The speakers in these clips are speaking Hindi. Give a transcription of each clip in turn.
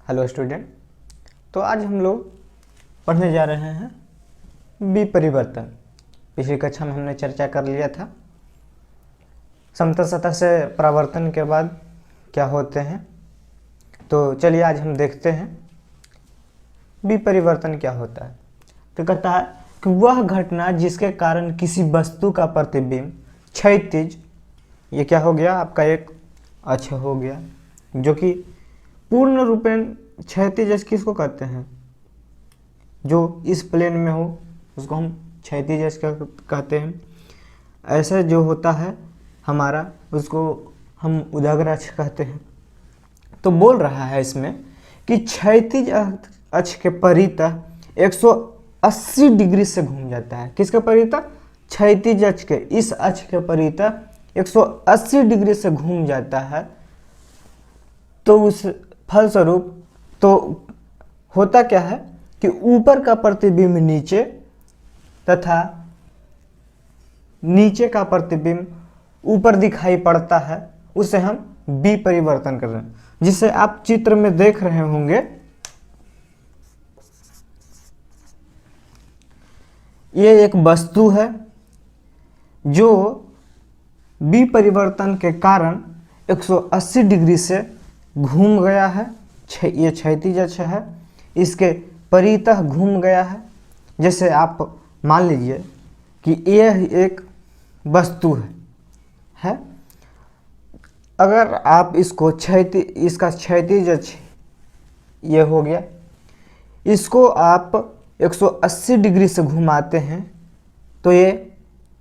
Hello student. तो आज हम लोग पढ़ने जा रहे हैं विपरिवर्तन। पिछली कक्षा में हमने चर्चा कर लिया था समतल सतह से परावर्तन के बाद क्या होते हैं। तो चलिए आज हम देखते हैं विपरिवर्तन क्या होता है। तो कहता है कि वह घटना जिसके कारण किसी वस्तु का प्रतिबिंब क्षैतिज, ये क्या हो गया आपका एक अक्ष हो गया, जो कि पूर्ण रूपेण क्षैतिज अक्ष किसको कहते हैं, जो इस प्लेन में हो उसको हम क्षैतिज अक्ष कहते हैं। ऐसा जो होता है हमारा उसको हम उदग्र अक्ष कहते हैं। तो बोल रहा है इसमें कि क्षैतिज अक्ष के परितः 180 डिग्री से घूम जाता है। किसके परितः? क्षैतिज अक्ष के, इस अक्ष के परितः 180 डिग्री से घूम जाता है। तो उस फलस्वरूप तो होता क्या है कि ऊपर का प्रतिबिंब नीचे तथा नीचे का प्रतिबिंब ऊपर दिखाई पड़ता है, उसे हम विपरिवर्तन कर रहे हैं। जिसे आप चित्र में देख रहे होंगे, ये एक वस्तु है जो विपरिवर्तन के कारण 180 डिग्री से घूम गया है। ये क्षैतिज अक्ष है, इसके परितः घूम गया है। जैसे आप मान लीजिए कि यह एक वस्तु है। अगर आप इसको इसका क्षैतिज अक्ष ये हो गया, इसको आप 180 डिग्री से घुमाते हैं तो ये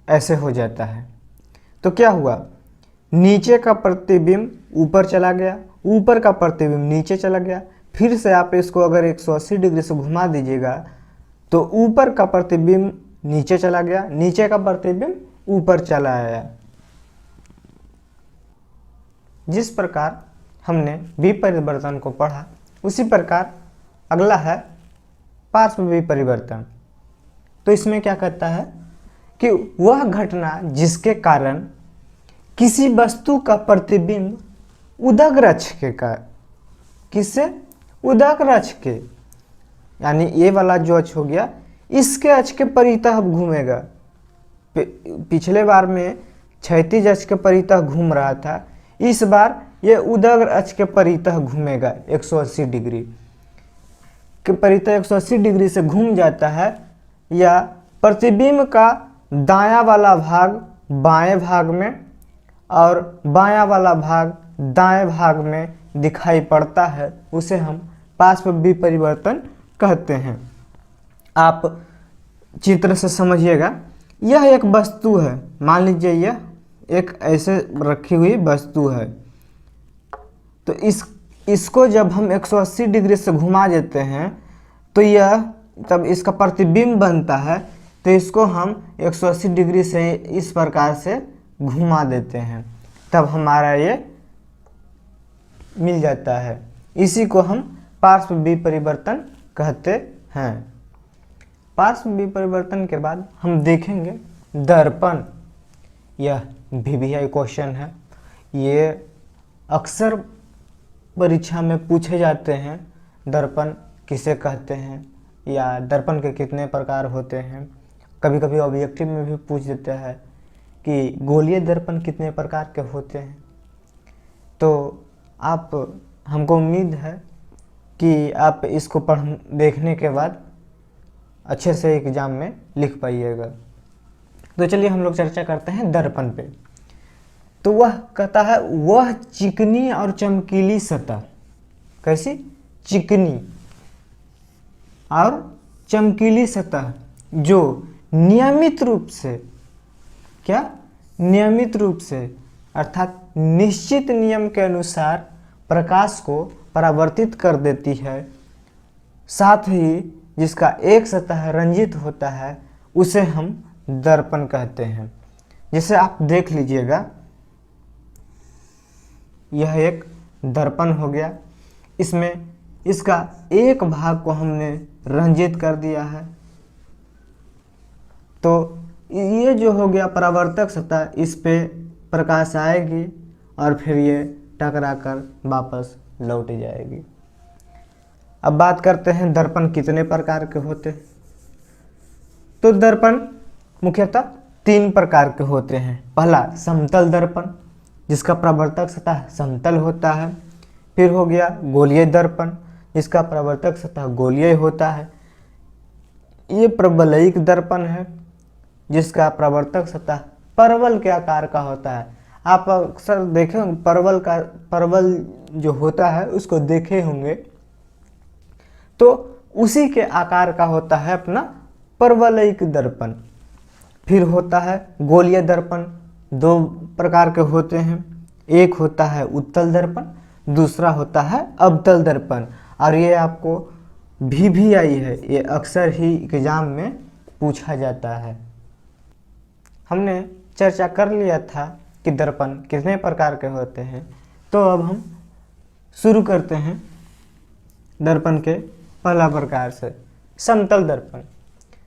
ऐसे हो जाता है। तो क्या हुआ, नीचे का प्रतिबिंब ऊपर चला गया, ऊपर का प्रतिबिंब नीचे चला गया। फिर से आप इसको अगर 180 डिग्री से घुमा दीजिएगा तो ऊपर का प्रतिबिंब नीचे चला गया, नीचे का प्रतिबिंब ऊपर चला आया। जिस प्रकार हमने विपरिवर्तन को पढ़ा, उसी प्रकार अगला है पार्श्व विपरिवर्तन। तो इसमें क्या कहता है कि वह घटना जिसके कारण किसी वस्तु का प्रतिबिंब उदग्र अक्ष के किससे? उदग्र अक्ष के, यानी ये वाला जो अक्ष हो गया इसके अक्ष के परितः घूमेगा। पिछले बार में क्षैतिज अक्ष के परितः घूम रहा था, इस बार ये उदग्र अक्ष के परितः घूमेगा। 180 डिग्री के परितः 180 डिग्री से घूम जाता है, या प्रतिबिंब का दायां वाला भाग बाएं भाग में और बायां वाला भाग दाएं भाग में दिखाई पड़ता है, उसे हम पार्श्व विपरिवर्तन कहते हैं। आप चित्र से समझिएगा, यह एक वस्तु है। मान लीजिए यह एक ऐसे रखी हुई वस्तु है। तो इसको जब हम 180 डिग्री से घुमा देते हैं तो यह तब इसका प्रतिबिंब बनता है। तो इसको हम 180 डिग्री से इस प्रकार से घुमा देते हैं, तब हमारा ये मिल जाता है। इसी को हम पार्श्व विपरिवर्तन कहते हैं। पार्श्व विपरिवर्तन के बाद हम देखेंगे दर्पण। यह VVI क्वेश्चन है, ये अक्सर परीक्षा में पूछे जाते हैं। दर्पण किसे कहते हैं या दर्पण के कितने प्रकार होते हैं। कभी कभी ऑब्जेक्टिव में भी पूछ देते हैं कि गोलीय दर्पण कितने प्रकार के होते हैं। तो आप, हमको उम्मीद है कि आप इसको देखने के बाद अच्छे से एग्जाम में लिख पाइएगा। तो चलिए हम लोग चर्चा करते हैं दर्पण पे। तो वह कहता है वह चिकनी और चमकीली सतह, कैसी? चिकनी और चमकीली सतह जो नियमित रूप से, क्या? नियमित रूप से अर्थात निश्चित नियम के अनुसार प्रकाश को परावर्तित कर देती है, साथ ही जिसका एक सतह रंजित होता है, उसे हम दर्पण कहते हैं। जैसे आप देख लीजिएगा, यह एक दर्पण हो गया। इसमें इसका एक भाग को हमने रंजित कर दिया है। तो ये जो हो गया परावर्तक सतह, इस पे प्रकाश आएगी और फिर ये टकरा कर वापस लौट जाएगी। अब बात करते हैं दर्पण कितने प्रकार के होते हैं। तो दर्पण मुख्यतः 3 प्रकार के होते हैं। पहला समतल दर्पण, जिसका प्रवर्तक सतह समतल होता है। फिर हो गया गोलीय दर्पण, जिसका प्रवर्तक सतह गोलीय होता है। ये परवलयिक दर्पण है, जिसका प्रवर्तक सतह परवल के आकार का होता है। आप अक्सर देखे होंगे परवल जो होता है उसको देखे होंगे, तो उसी के आकार का होता है अपना परवलयिक दर्पण। फिर होता है गोलीय दर्पण। 2 प्रकार के होते हैं, एक होता है उत्तल दर्पण, दूसरा होता है अवतल दर्पण। और ये आपको VVI है, ये अक्सर ही एग्जाम में पूछा जाता है। हमने चर्चा कर लिया था कि दर्पण कितने प्रकार के होते हैं, तो अब हम शुरू करते हैं दर्पण के पहला प्रकार से, समतल दर्पण।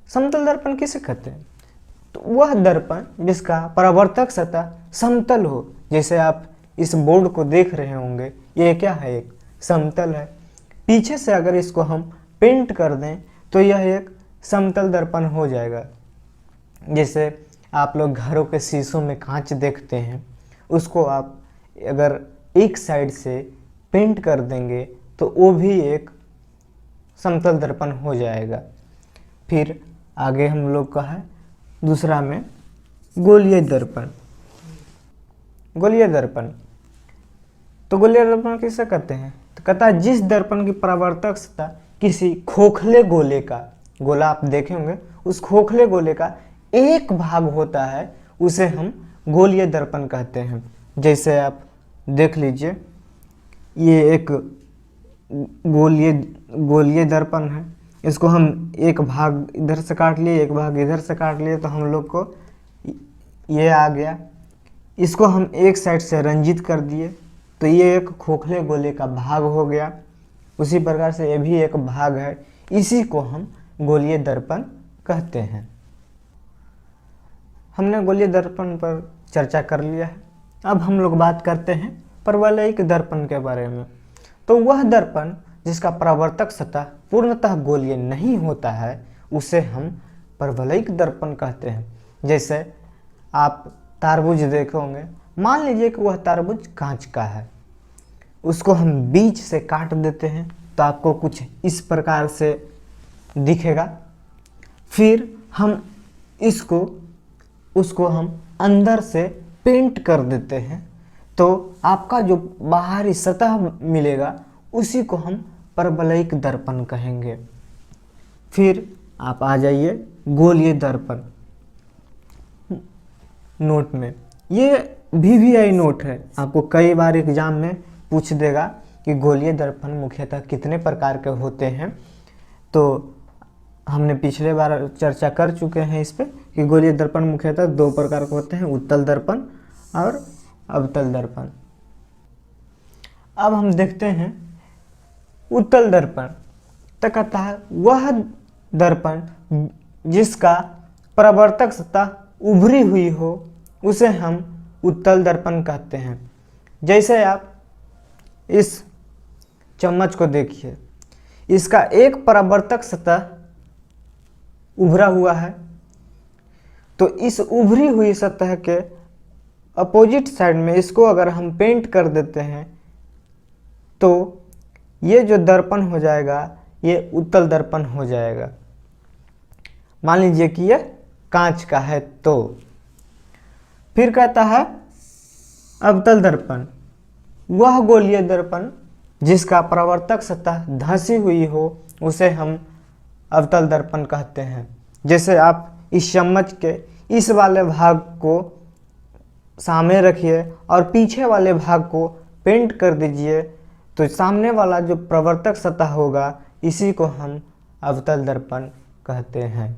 समतल दर्पण किसे कहते हैं? तो वह दर्पण जिसका परावर्तक सतह समतल हो। जैसे आप इस बोर्ड को देख रहे होंगे, ये क्या है? एक समतल है। पीछे से अगर इसको हम पेंट कर दें तो यह एक समतल दर्पण हो जाएगा। जैसे आप लोग घरों के शीशों में कांच देखते हैं, उसको आप अगर एक साइड से पेंट कर देंगे तो वो भी एक समतल दर्पण हो जाएगा। फिर आगे हम लोग का है दूसरा में गोलीय दर्पण। गोलीय दर्पण, तो गोलीय दर्पण किसे कहते हैं? तो कहता है जिस दर्पण की परावर्तक सतह किसी खोखले गोले का, गोला आप देखे होंगे, उस खोखले गोले का एक भाग होता है, उसे हम गोलीय दर्पण कहते हैं। जैसे आप देख लीजिए, ये एक गोलीय दर्पण है। इसको हम एक भाग इधर से काट लिए, एक भाग इधर से काट लिए, तो हम लोग को ये आ गया। इसको हम एक साइड से रंजित कर दिए तो ये एक खोखले गोले का भाग हो गया। उसी प्रकार से ये भी एक भाग है, इसी को हम गोलीय दर्पण कहते हैं। हमने गोलीय दर्पण पर चर्चा कर लिया है। अब हम लोग बात करते हैं परवलयिक दर्पण के बारे में। तो वह दर्पण जिसका परावर्तक सतह पूर्णतः गोलीय नहीं होता है, उसे हम परवलयिक दर्पण कहते हैं। जैसे आप तारबूज देखे होंगे, मान लीजिए कि वह तारबूज कांच का है, उसको हम बीच से काट देते हैं तो आपको कुछ इस प्रकार से दिखेगा। फिर हम उसको हम अंदर से पेंट कर देते हैं तो आपका जो बाहरी सतह मिलेगा उसी को हम परवलयिक दर्पण कहेंगे। फिर आप आ जाइए गोलीय दर्पण नोट में। ये VVI नोट है, आपको कई बार एग्जाम में पूछ देगा कि गोलीय दर्पण मुख्यतः कितने प्रकार के होते हैं। तो हमने पिछले बार चर्चा कर चुके हैं इस पे कि गोलीय दर्पण मुख्यतः 2 प्रकार के होते हैं, उत्तल दर्पण और अवतल दर्पण। अब हम देखते हैं उत्तल दर्पण। तो कहता है वह दर्पण जिसका परावर्तक सतह उभरी हुई हो, उसे हम उत्तल दर्पण कहते हैं। जैसे आप इस चम्मच को देखिए, इसका एक परावर्तक सतह उभरा हुआ है, तो इस उभरी हुई सतह के अपोजिट साइड में इसको अगर हम पेंट कर देते हैं तो ये जो दर्पण हो जाएगा ये उत्तल दर्पण हो जाएगा। मान लीजिए कि ये कांच का है। तो फिर कहता है अवतल दर्पण, वह गोलीय दर्पण जिसका परावर्तक सतह धंसी हुई हो, उसे हम अवतल दर्पण कहते हैं। जैसे आप इस चम्मच के इस वाले भाग को सामने रखिए और पीछे वाले भाग को पेंट कर दीजिए, तो सामने वाला जो प्रवर्तक सतह होगा इसी को हम अवतल दर्पण कहते हैं।